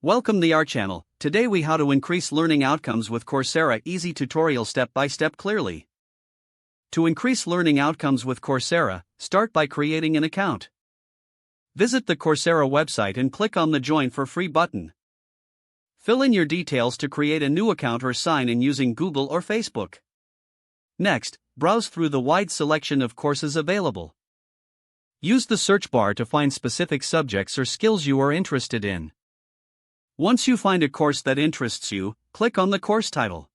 Welcome to our channel. Today we how to increase learning outcomes with Coursera easy tutorial step by step clearly. To increase learning outcomes with Coursera, start by creating an account. Visit the Coursera website and click on the Join for Free button. Fill in your details to create a new account or sign in using Google or Facebook. Next, browse through the wide selection of courses available. Use the search bar to find specific subjects or skills you are interested in. Once you find a course that interests you, click on the course title.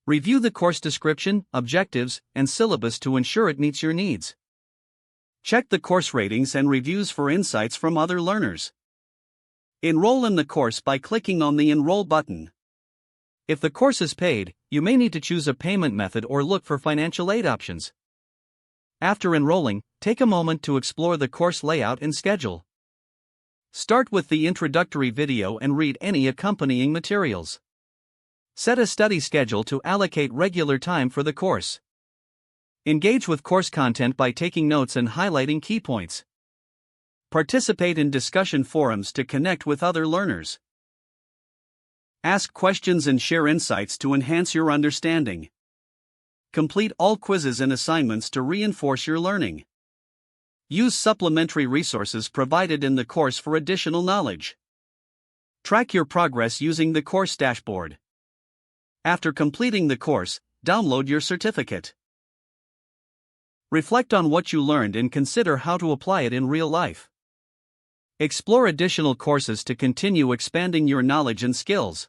Review the course description, objectives, and syllabus to ensure it meets your needs. Check the course ratings and reviews for insights from other learners. Enroll in the course by clicking on the Enroll button. If the course is paid, you may need to choose a payment method or look for financial aid options. After enrolling, take a moment to explore the course layout and schedule. Start with the introductory video and read any accompanying materials. Set a study schedule to allocate regular time for the course. Engage with course content by taking notes and highlighting key points. Participate in discussion forums to connect with other learners. Ask questions and share insights to enhance your understanding. Complete all quizzes and assignments to reinforce your learning. Use supplementary resources provided in the course for additional knowledge. Track your progress using the course dashboard. After completing the course, download your certificate. Reflect on what you learned and consider how to apply it in real life. Explore additional courses to continue expanding your knowledge and skills.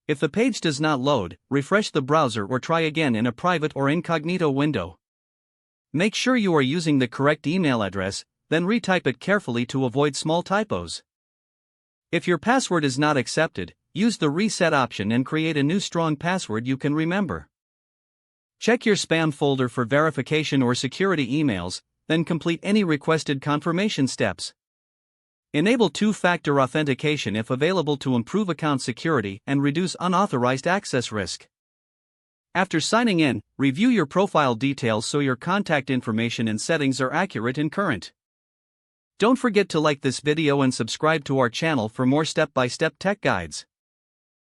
If the page does not load, refresh the browser or try again in a private or incognito window. Make sure you are using the correct email address, then retype it carefully to avoid small typos. If your password is not accepted, use the reset option and create a new strong password you can remember. Check your spam folder for verification or security emails, then complete any requested confirmation steps. Enable two-factor authentication if available to improve account security and reduce unauthorized access risk. After signing in, review your profile details so your contact information and settings are accurate and current. Don't forget to like this video and subscribe to our channel for more step-by-step tech guides.